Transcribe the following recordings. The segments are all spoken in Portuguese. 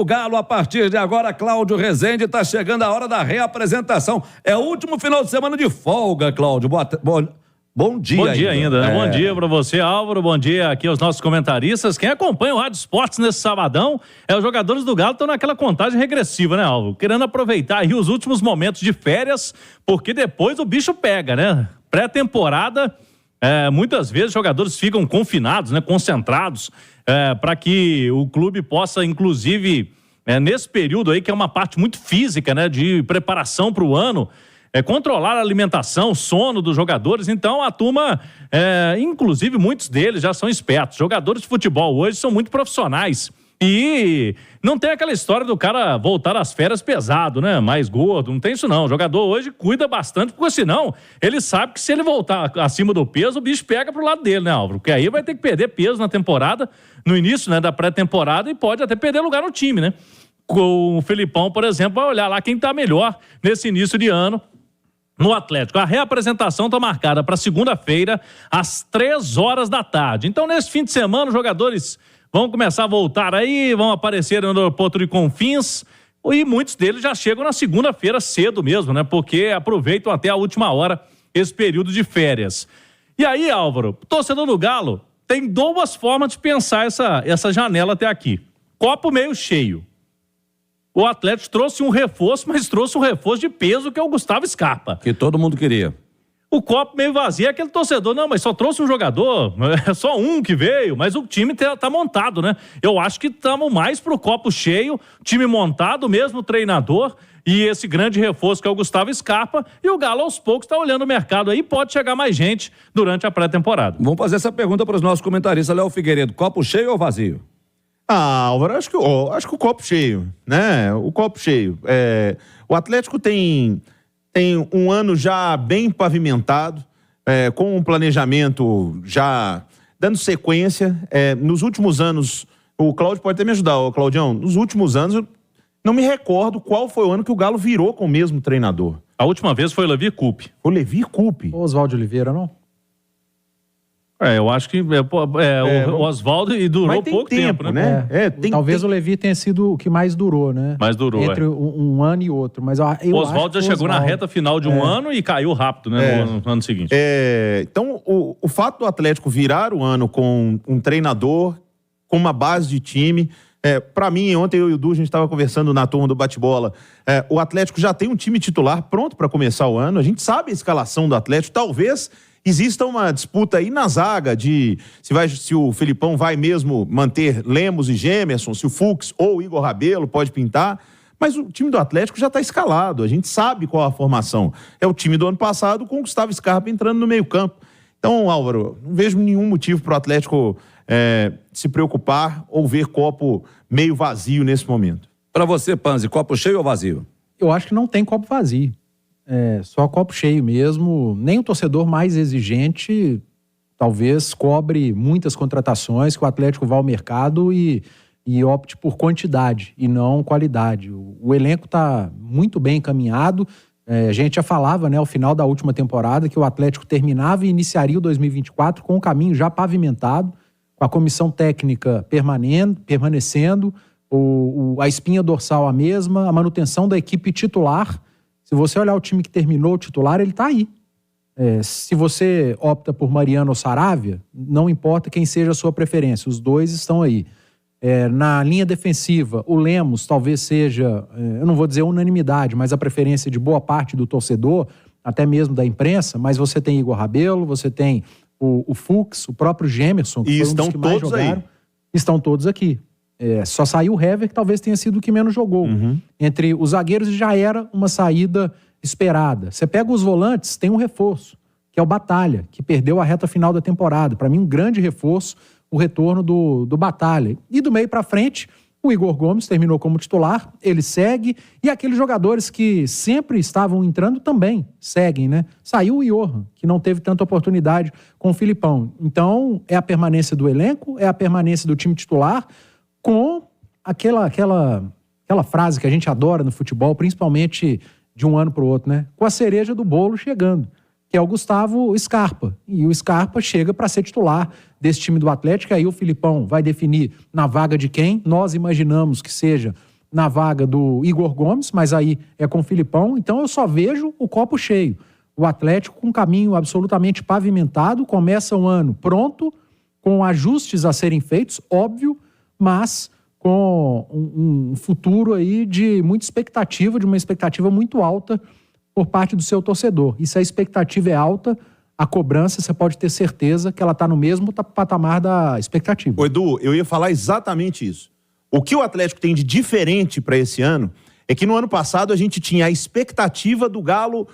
O Galo, a partir de agora, Cláudio Rezende, está chegando a hora da reapresentação. É o último final de semana de folga, Cláudio. Bom dia. Bom dia ainda, né? Bom dia pra você, Álvaro. Bom dia aqui aos nossos comentaristas. Quem acompanha o Rádio Esportes nesse sabadão os jogadores do Galo estão naquela contagem regressiva, né, Álvaro? Querendo aproveitar aí os últimos momentos de férias, porque depois o bicho pega, né? Pré-temporada, muitas vezes os jogadores ficam confinados, né? Concentrados, para que o clube possa, inclusive, nesse período aí, que é uma parte muito física, né? De preparação para o ano, controlar a alimentação, o sono dos jogadores. Então a turma, inclusive muitos deles já são espertos. Jogadores de futebol hoje são muito profissionais e não tem aquela história do cara voltar às férias pesado, né? Mais gordo, não tem isso não. O jogador hoje cuida bastante, porque senão ele sabe que se ele voltar acima do peso, o bicho pega pro lado dele, né, Álvaro? Porque aí vai ter que perder peso na temporada, no início, né, da pré-temporada, e pode até perder lugar no time, né? O Felipão, por exemplo, vai olhar lá quem tá melhor nesse início de ano no Atlético. A reapresentação está marcada para segunda-feira, às 3h da tarde. Então, nesse fim de semana, os jogadores vão começar a voltar aí, vão aparecer no aeroporto de Confins, e muitos deles já chegam na segunda-feira cedo mesmo, né? Porque aproveitam até a última hora esse período de férias. E aí, Álvaro, torcedor do Galo tem duas formas de pensar essa janela até aqui. Copo meio cheio. O Atlético trouxe um reforço, mas trouxe um reforço de peso, que é o Gustavo Scarpa. Que todo mundo queria. O copo meio vazio é aquele torcedor, não, mas só trouxe um jogador, é só um que veio, mas o time tá montado, né? Eu acho que estamos mais pro copo cheio, time montado, mesmo treinador, e esse grande reforço que é o Gustavo Scarpa, e o Galo aos poucos está olhando o mercado aí, pode chegar mais gente durante a pré-temporada. Vamos fazer essa pergunta para os nossos comentaristas. Léo Figueiredo, copo cheio ou vazio? Álvaro, acho que o copo cheio, né? O copo cheio. O Atlético tem um ano já bem pavimentado, com um planejamento já dando sequência. Nos últimos anos, o Cláudio pode até me ajudar, Claudião, nos últimos anos, eu não me recordo qual foi o ano que o Galo virou com o mesmo treinador. A última vez foi o Levi Coupe. O Levi Coupe? O Oswaldo Oliveira, não? Eu acho que o Oswaldo e durou pouco tempo, né? Talvez o Levi tenha sido o que mais durou, né? Mais durou, entre um ano e outro. Mas o Oswaldo já chegou na reta final de um ano e caiu rápido, né? No ano seguinte. Então, o fato do Atlético virar o ano com um treinador, com uma base de time... Para mim, ontem eu e o Du, a gente estava conversando na turma do bate-bola, o Atlético já tem um time titular pronto para começar o ano. A gente sabe a escalação do Atlético. Talvez exista uma disputa aí na zaga de se o Felipão vai mesmo manter Lemos e Gemerson, se o Fux ou o Igor Rabelo pode pintar. Mas o time do Atlético já está escalado. A gente sabe qual a formação. É o time do ano passado com o Gustavo Scarpa entrando no meio-campo. Então, Álvaro, não vejo nenhum motivo para o Atlético se preocupar ou ver copo meio vazio nesse momento. Para você, Panzi, copo cheio ou vazio? Eu acho que não tem copo vazio. Só copo cheio mesmo. Nem o torcedor mais exigente talvez cobre muitas contratações, que o Atlético vá ao mercado e opte por quantidade e não qualidade. O elenco está muito bem encaminhado. A gente já falava, né, ao final da última temporada, que o Atlético terminava e iniciaria o 2024 com o caminho já pavimentado, com a comissão técnica permanecendo, a espinha dorsal a mesma, a manutenção da equipe titular. Se você olhar o time que terminou o titular, ele está aí. Se você opta por Mariano ou Saravia, não importa quem seja a sua preferência, os dois estão aí. Na linha defensiva, o Lemos talvez seja, eu não vou dizer unanimidade, mas a preferência de boa parte do torcedor, até mesmo da imprensa, mas você tem Igor Rabelo, você tem o Fux, o próprio Gemerson, que foi um dos que mais jogaram. Estão todos aqui. Só saiu o Hever, que talvez tenha sido o que menos jogou. Entre os zagueiros já era uma saída esperada. Você pega os volantes, tem um reforço, que é o Batalha, que perdeu a reta final da temporada. Para mim, um grande reforço, o retorno do Batalha. E do meio para frente, o Igor Gomes terminou como titular, ele segue, e aqueles jogadores que sempre estavam entrando também seguem, né? Saiu o Johan, que não teve tanta oportunidade com o Filipão. Então, é a permanência do elenco, é a permanência do time titular, com aquela frase que a gente adora no futebol, principalmente de um ano para o outro, né? Com a cereja do bolo chegando, que é o Gustavo Scarpa. E o Scarpa chega para ser titular desse time do Atlético, aí o Filipão vai definir na vaga de quem. Nós imaginamos que seja na vaga do Igor Gomes, mas aí é com o Filipão, então eu só vejo o copo cheio. O Atlético com um caminho absolutamente pavimentado, começa o ano pronto, com ajustes a serem feitos, óbvio, mas com um futuro aí de muita expectativa, de uma expectativa muito alta por parte do seu torcedor. E se a expectativa é alta, a cobrança, você pode ter certeza que ela está no mesmo patamar da expectativa. Ô, Edu, eu ia falar exatamente isso. O que o Atlético tem de diferente para esse ano é que no ano passado a gente tinha a expectativa do Galo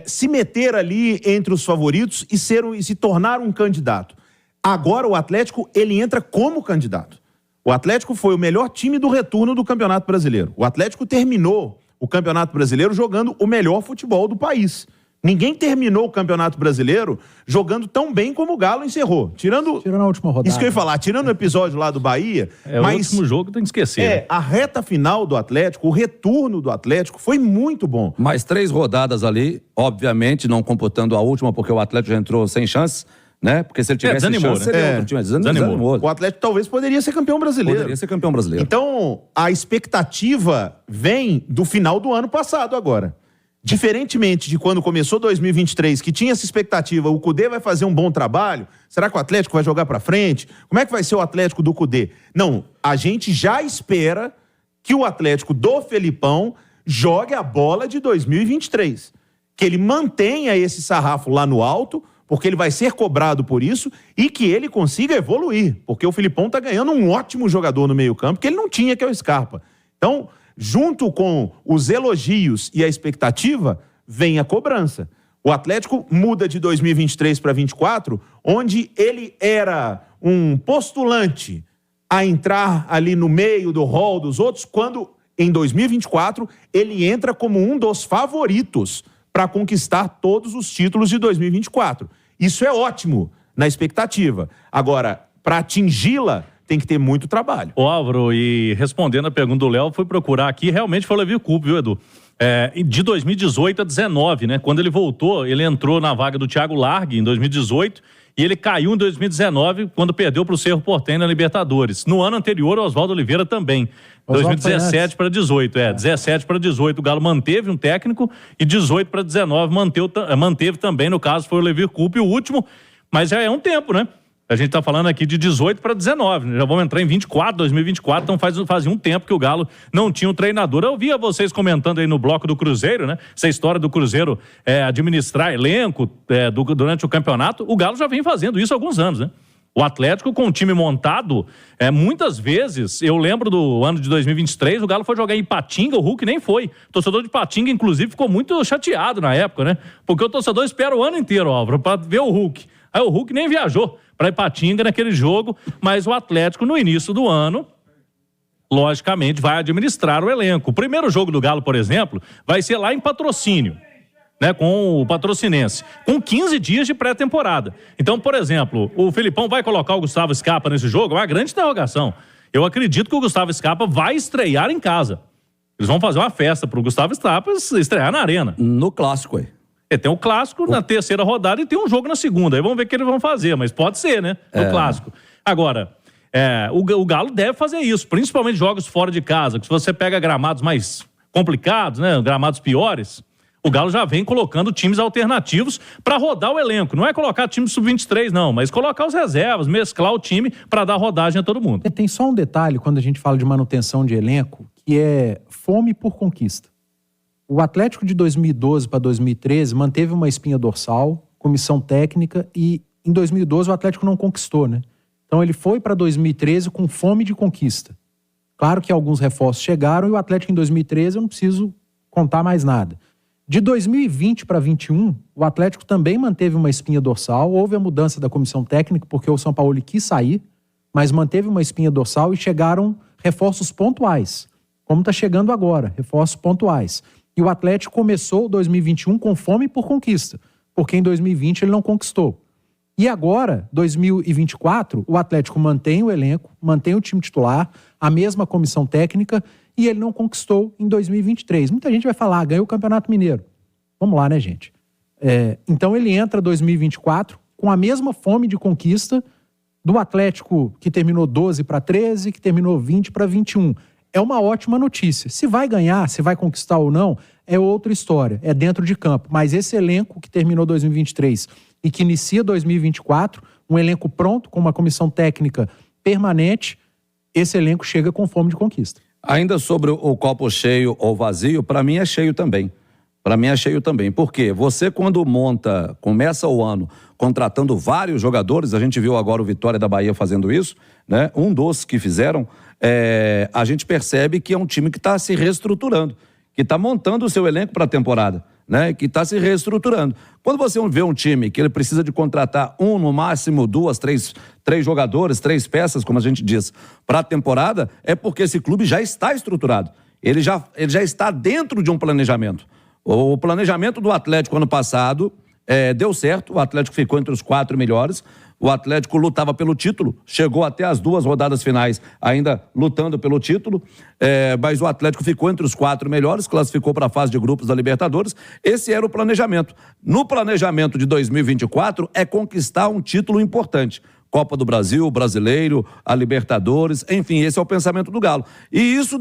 se meter ali entre os favoritos e se tornar um candidato. Agora o Atlético, ele entra como candidato. O Atlético foi o melhor time do retorno do Campeonato Brasileiro. O Atlético terminou o Campeonato Brasileiro jogando o melhor futebol do país. Ninguém terminou o Campeonato Brasileiro jogando tão bem como o Galo encerrou. Tirando a última rodada. Isso que eu ia falar, tirando o episódio lá do Bahia. Mas o último jogo tem que esquecer. Né? A reta final do Atlético, o retorno do Atlético foi muito bom. Mais 3 rodadas ali, obviamente, não computando a última, porque o Atlético já entrou sem chance, né? Porque se ele tivesse desanimou, chance, né? seria outro time. Desanimou. O Atlético talvez poderia ser campeão brasileiro. Poderia ser campeão brasileiro. Então, a expectativa vem do final do ano passado agora. Diferentemente de quando começou 2023, que tinha essa expectativa, o Cudê vai fazer um bom trabalho, será que o Atlético vai jogar pra frente? Como é que vai ser o Atlético do Cudê? Não, a gente já espera que o Atlético do Felipão jogue a bola de 2023. Que ele mantenha esse sarrafo lá no alto, porque ele vai ser cobrado por isso, e que ele consiga evoluir, porque o Felipão tá ganhando um ótimo jogador no meio-campo, que ele não tinha, que é o Scarpa. Então, junto com os elogios e a expectativa, vem a cobrança. O Atlético muda de 2023 para 2024, onde ele era um postulante a entrar ali no meio do hall dos outros, quando em 2024 ele entra como um dos favoritos para conquistar todos os títulos de 2024. Isso é ótimo na expectativa. Agora, para atingi-la, tem que ter muito trabalho. Ô Álvaro, e respondendo a pergunta do Léo, fui procurar aqui, realmente foi o Levi Coupe, viu, Edu? De 2018 a 19, né? Quando ele voltou, ele entrou na vaga do Thiago Largue em 2018 e ele caiu em 2019 quando perdeu para o Cerro Porteño na Libertadores. No ano anterior, o Oswaldo Oliveira também. 2017 para 18, 17 para 18 o Galo manteve um técnico e 18 para 19 manteve também, no caso foi o Levi Coupe, o último, mas já é um tempo, né? A gente tá falando aqui de 18 para 19, né? Já vamos entrar em 2024, então fazia um tempo que o Galo não tinha um treinador. Eu via vocês comentando aí no bloco do Cruzeiro, né? Essa história do Cruzeiro administrar elenco durante o campeonato, o Galo já vem fazendo isso há alguns anos, né? O Atlético com o time montado, muitas vezes, eu lembro do ano de 2023, o Galo foi jogar em Ipatinga, o Hulk nem foi. O torcedor de Ipatinga, inclusive, ficou muito chateado na época, né? Porque o torcedor espera o ano inteiro, Álvaro, para ver o Hulk. Aí o Hulk nem viajou para Ipatinga naquele jogo, mas o Atlético, no início do ano, logicamente, vai administrar o elenco. O primeiro jogo do Galo, por exemplo, vai ser lá em Patrocínio, né, com o Patrocinense, com 15 dias de pré-temporada. Então, por exemplo, o Felipão vai colocar o Gustavo Scarpa nesse jogo? É uma grande interrogação. Eu acredito que o Gustavo Scarpa vai estrear em casa. Eles vão fazer uma festa pro Gustavo Scarpa estrear na Arena. No clássico aí. Tem o clássico na terceira rodada e tem um jogo na segunda. Aí vamos ver o que eles vão fazer, mas pode ser, né? No clássico. Agora, o Galo deve fazer isso, principalmente jogos fora de casa, que se você pega gramados mais complicados, né? Gramados piores, o Galo já vem colocando times alternativos para rodar o elenco. Não é colocar time sub-23, não, mas colocar os reservas, mesclar o time para dar rodagem a todo mundo. Tem só um detalhe quando a gente fala de manutenção de elenco, que é fome por conquista. O Atlético de 2012 para 2013 manteve uma espinha dorsal, comissão técnica, e em 2012 o Atlético não conquistou, né? Então ele foi para 2013 com fome de conquista. Claro que alguns reforços chegaram e o Atlético em 2013 eu não preciso contar mais nada. De 2020 para 2021, o Atlético também manteve uma espinha dorsal, houve a mudança da comissão técnica porque o São Paulo quis sair, mas manteve uma espinha dorsal e chegaram reforços pontuais, como está chegando agora, reforços pontuais. E o Atlético começou 2021 com fome por conquista, porque em 2020 ele não conquistou. E agora, 2024, o Atlético mantém o elenco, mantém o time titular, a mesma comissão técnica, e ele não conquistou em 2023. Muita gente vai falar, ganhou o Campeonato Mineiro. Vamos lá, né, gente? Então ele entra 2024 com a mesma fome de conquista do Atlético que terminou 12 para 13, que terminou 20 para 21. é uma ótima notícia. Se vai ganhar, se vai conquistar ou não, é outra história, é dentro de campo. Mas esse elenco que terminou 2023 e que inicia 2024, um elenco pronto, com uma comissão técnica permanente, esse elenco chega com fome de conquista. Ainda sobre o copo cheio ou vazio, para mim é cheio também. Para mim é cheio também. Por quê? Você quando começa o ano contratando vários jogadores, a gente viu agora o Vitória da Bahia fazendo isso, né? Um dos que fizeram, a gente percebe que é um time que está se reestruturando, que está montando o seu elenco para a temporada, né? Que está se reestruturando. Quando você vê um time que ele precisa de contratar no máximo 2, 3 jogadores, 3 peças, como a gente diz, para a temporada, é porque esse clube já está estruturado. Ele já está dentro de um planejamento. O planejamento do Atlético ano passado deu certo, o Atlético ficou entre os 4 melhores, o Atlético lutava pelo título, chegou até as 2 rodadas finais ainda lutando pelo título, mas o Atlético ficou entre os 4 melhores, classificou para a fase de grupos da Libertadores. Esse era o planejamento. No planejamento de 2024 é conquistar um título importante. Copa do Brasil, Brasileiro, a Libertadores, enfim, esse é o pensamento do Galo. E isso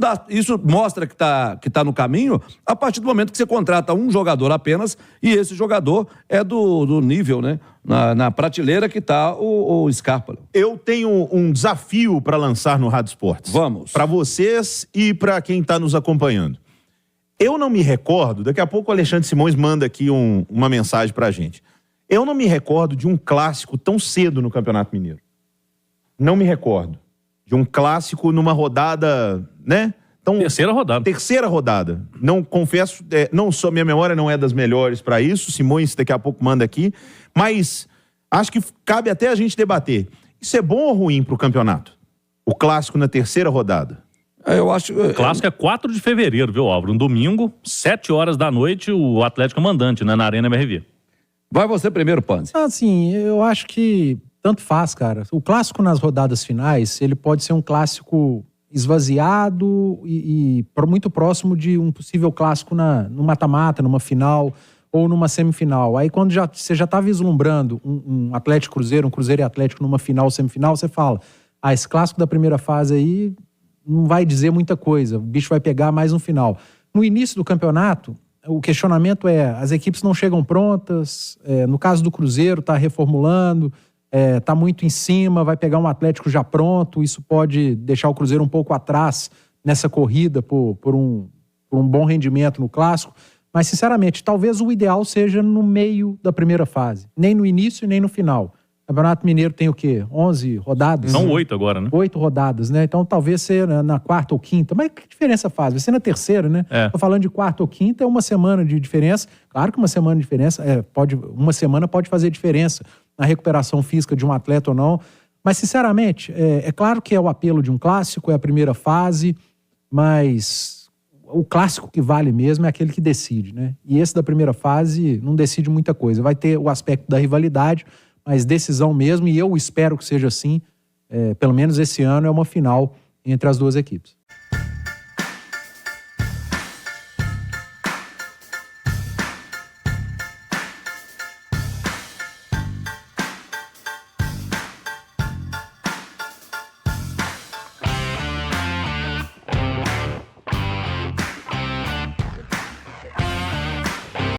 mostra que tá no caminho a partir do momento que você contrata um jogador apenas e esse jogador é do nível, né? Na prateleira que tá o Scarpa. Eu tenho um desafio para lançar no Rádio Esportes. Vamos. Para vocês e para quem está nos acompanhando. Eu não me recordo, daqui a pouco o Alexandre Simões manda aqui uma mensagem para a gente. Eu não me recordo de um clássico tão cedo no Campeonato Mineiro. Não me recordo. De um clássico numa rodada, né? Terceira rodada. Não, confesso, minha memória não é das melhores para isso. Simões daqui a pouco manda aqui. Mas acho que cabe até a gente debater. Isso é bom ou ruim para o campeonato? O clássico na terceira rodada. Eu acho... O clássico é 4 de fevereiro, viu, Álvaro? Um domingo, 7 horas da noite, o Atlético mandante, né, na Arena MRV. Vai você primeiro, Panzi. Assim, eu acho que tanto faz, cara. O clássico nas rodadas finais, ele pode ser um clássico esvaziado e muito próximo de um possível clássico no mata-mata, numa final ou numa semifinal. Aí quando você já tá vislumbrando um Atlético Cruzeiro, um Cruzeiro e Atlético numa final, semifinal, você fala, esse clássico da primeira fase aí não vai dizer muita coisa, o bicho vai pegar mais no final. No início do campeonato, o questionamento as equipes não chegam prontas, no caso do Cruzeiro tá reformulando, tá muito em cima, vai pegar um Atlético já pronto, isso pode deixar o Cruzeiro um pouco atrás nessa corrida por um bom rendimento no clássico, mas sinceramente, talvez o ideal seja no meio da primeira fase, nem no início e nem no final. O Campeonato Mineiro tem o quê? 11 rodadas? São 8 agora, né? 8 rodadas, né? Então talvez ser na quarta ou quinta. Mas que diferença faz? Vai ser na terceira, né? Tô falando de quarta ou quinta, é uma semana de diferença. Claro que uma semana de diferença, uma semana pode fazer diferença na recuperação física de um atleta ou não. Mas, sinceramente, é claro que é o apelo de um clássico, é a primeira fase, mas o clássico que vale mesmo é aquele que decide, né? E esse da primeira fase não decide muita coisa. Vai ter o aspecto da rivalidade, mas decisão mesmo, e eu espero que seja assim, pelo menos esse ano, é uma final entre as duas equipes.